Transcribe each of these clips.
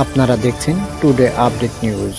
আপনারা দেখছেন today update news.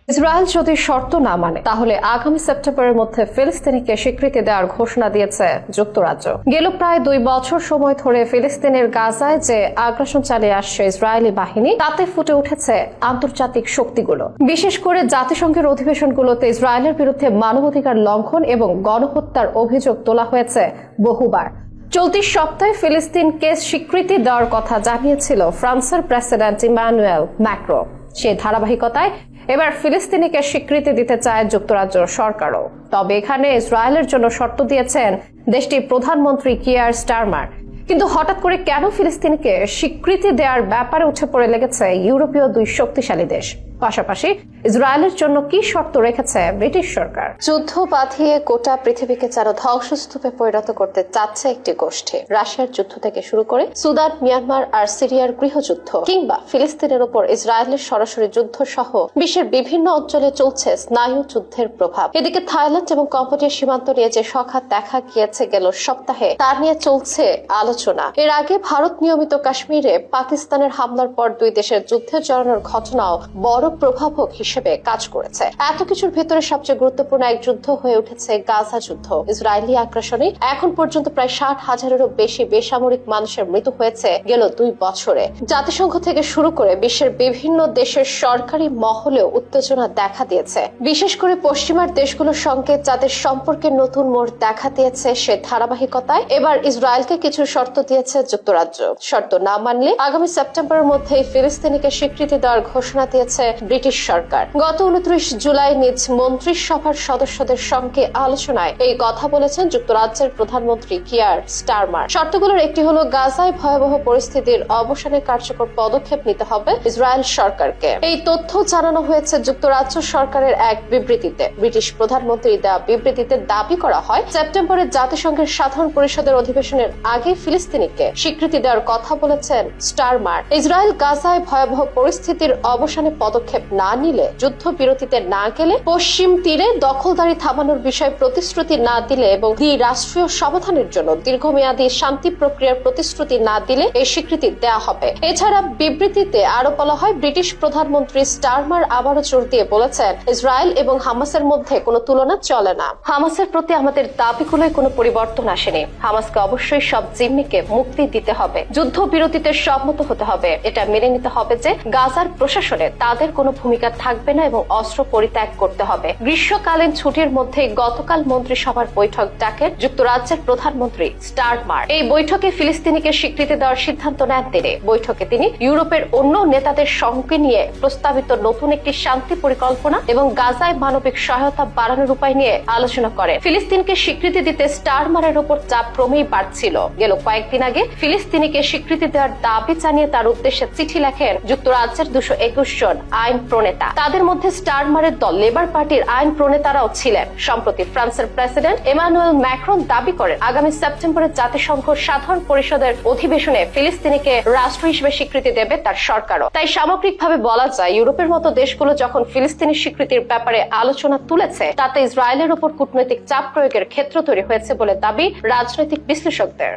Israel যদি শর্ত না মানে তাহলে আগামী সেপ্টেম্বরের মধ্যে ফিলিস্তিনিকে স্বীকৃতি দেওয়ার ঘোষণা দিয়েছে যুক্তরাজ্য। গেল প্রায় 2 বছর সময় ধরে ফিলিস্তিনের গাজায় যে আগ্রাসন চালিয়ে আসছে ইসরায়েলি বাহিনী, তাতে ফুটে উঠেছে আন্তর্জাতিক শক্তিগুলো। বিশেষ করে জাতিসংঘের অধিবেশনগুলোতে ইসরায়েলের বিরুদ্ধে মানবাধিকার লঙ্ঘন এবং গণহত্যার অভিযোগ তোলা হয়েছে বহুবার। চলতি সপ্তাহে ফিলিস্তিনকে স্বীকৃতি দেওয়ার কথা জানিয়েছিল ফ্রান্সের প্রেসিডেন্ট ইমানুয়েল ম্যাক্রো। সেই ধারাবাহিকতায় এবার ফিলিস্তিনিকে স্বীকৃতি দিতে চায় যুক্তরাজ্য সরকারও। তবে এখানে ইসরায়েলের জন্য শর্ত দিয়েছেন দেশটির প্রধানমন্ত্রী কিয়ার স্টারমার। কিন্তু হঠাৎ করে কেন ফিলিস্তিনিকে স্বীকৃতি দেওয়ার ব্যাপারে উঠে পড়ে লেগেছে ইউরোপীয় 2 শক্তিশালী দেশ? পাশাপাশি ইসরায়েলের জন্য কি শর্ত রেখেছে ব্রিটিশ সরকার? যুদ্ধ বাঁধিয়ে গোটা পৃথিবীকে যেন ধ্বংসস্তূপে পরিণত করতে চাচ্ছে একটি গোষ্ঠী। রাশিয়ার যুদ্ধ থেকে শুরু করে সুদান, মিয়ানমার আর সিরিয়ার গৃহযুদ্ধ, কিংবা ফিলিস্তিনের উপর ইসরায়েলের সরাসরি যুদ্ধ সহ বিশ্বের বিভিন্ন অঞ্চলে চলছে স্নায়ু যুদ্ধের প্রভাব। এদিকে থাইল্যান্ড এবং কম্বোডিয়া সীমান্ত নিয়ে যে সংঘাত দেখা গিয়েছে গেল সপ্তাহে, তা নিয়ে চলছে আলোচনা। এর আগে ভারত নিয়মিত কাশ্মীরে পাকিস্তানের হামলার পর 2 দেশের যুদ্ধে জড়ানোর ঘটনাও বড় প্রভাবক হিসেবে কাজ করেছে। এত কিছুর ভেতরে সবচেয়ে গুরুত্বপূর্ণ এক যুদ্ধ হয়ে উঠেছে গাজা যুদ্ধ। ইসরায়েলি আগ্রাসনে এখন পর্যন্ত প্রায় 60,000-এরও বেশি বেসামরিক মানুষের মৃত্যু হয়েছে গেল 2 বছরে। জাতিসংঘ থেকে শুরু করে বিশ্বের বিভিন্ন দেশের সরকারি মহলেও উত্তেজনা দেখা দিয়েছে। বিশেষ করে পশ্চিমার দেশগুলোর সঙ্গে যাদের সম্পর্কে নতুন মোড় দেখা দিয়েছে, সে ধারাবাহিকতায় এবার ইসরায়েলকে কিছু শর্ত দিয়েছে যুক্তরাজ্য। শর্ত না মানলে আগামী সেপ্টেম্বরের মধ্যেই ফিলিস্তিনিকে স্বীকৃতি দেওয়ার ঘোষণা দিয়েছে ব্রিটিশ সরকার। গত 29 জুলাই নিজ মন্ত্রিসভার সদস্যদের সঙ্গে আলোচনায় এই কথা বলেছেন যুক্তরাজ্যের প্রধানমন্ত্রী কিয়ার স্টারমার। শর্তগুলোর একটি হলো গাজায় ভয়াবহ পরিস্থিতির অবসানে কার্যকর পদক্ষেপ নিতে হবে ইসরায়েল সরকারকে। এই তথ্য জানানো হয়েছে যুক্তরাজ্য সরকারের এক বিবৃতিতে। ব্রিটিশ প্রধানমন্ত্রী দেওয়া বিবৃতিতে দাবি করা হয়, সেপ্টেম্বরে জাতিসংঘের সাধারণ পরিষদের অধিবেশনের আগে ফিলিস্তিনিকে স্বীকৃতি দেওয়ার কথা বলেছেন স্টারমার। ইসরায়েল গাজায় ভয়াবহ পরিস্থিতির অবসানে পদক্ষেপ না নিলে, যুদ্ধ বিরতিতে না গেলে, পশ্চিম তীরে দখলদারি থামানোর বিষয়ে প্রতিশ্রুতি না দিলে এবং দ্বিরাষ্ট্রীয় সমাধানের জন্য দীর্ঘমেয়াদী শান্তি প্রক্রিয়ার প্রতিশ্রুতি না দিলে এই স্বীকৃতি দেওয়া হবে। এছাড়া বিবৃতিতে আরো বলা হয়, ব্রিটিশ প্রধানমন্ত্রী স্টারমার আবারও জোর দিয়ে বলেছেন, ইসরায়েল এবং হামাসের মধ্যে কোনো তুলনা চলে না। হামাসের প্রতি আমাদের দাবিগুলোয় কোনো পরিবর্তন আসেনি। হামাসকে অবশ্যই সব জিম্মিকে মুক্তি দিতে হবে, যুদ্ধ বিরতিতে সম্মত হতে হবে। এটা মেনে নিতে হবে যে গাজার প্রশাসনে তাদের কোনো ভূমিকা থাকবে না এবং অস্ত্র পরিত্যাগ করতে হবে। গ্রীষ্মকালীন ছুটির মধ্যে গতকাল মন্ত্রিসভার বৈঠক ডাকেন যুক্তরাজ্যের প্রধানমন্ত্রী স্টারমার। এই বৈঠকে ফিলিস্তিনিকে স্বীকৃতি দেওয়ার সিদ্ধান্ত নেন তিনি। বৈঠকে তিনি ইউরোপের অন্য নেতাদের সঙ্গে নিয়ে প্রস্তাবিত নতুন একটি শান্তি পরিকল্পনা এবং গাজায় মানবিক সহায়তা বাড়ানোর উপায় নিয়ে আলোচনা করেন। ফিলিস্তিনকে স্বীকৃতি দিতে স্টারমারের উপর চাপ ক্রমেই বাড়ছিল। গেল কয়েকদিন আগে ফিলিস্তিনিকে স্বীকৃতি দেওয়ার দাবি জানিয়ে তার উদ্দেশ্যে চিঠি লেখেন যুক্তরাজ্যের 221 জন আইন প্রণেতা। তাদের মধ্যে স্টারমারের দল লেবার পার্টির আইন প্রণেতারাও ছিলেন। সম্প্রতি ফ্রান্সের প্রেসিডেন্ট ইমানুয়েল ম্যাক্রন দাবি করেন, আগামী সেপ্টেম্বরে জাতিসংঘ সাধারণ পরিষদের অধিবেশনে ফিলিস্তিনিকে রাষ্ট্র হিসেবে স্বীকৃতি দেবে তার সরকারও। তাই সামগ্রিকভাবে বলা যায়, ইউরোপের মতো দেশগুলো যখন ফিলিস্তিনি স্বীকৃতির ব্যাপারে আলোচনা তুলেছে, তাতে ইসরায়েলের উপর কূটনৈতিক চাপ প্রয়োগের ক্ষেত্র তৈরি হয়েছে বলে দাবি রাজনৈতিক বিশ্লেষকদের।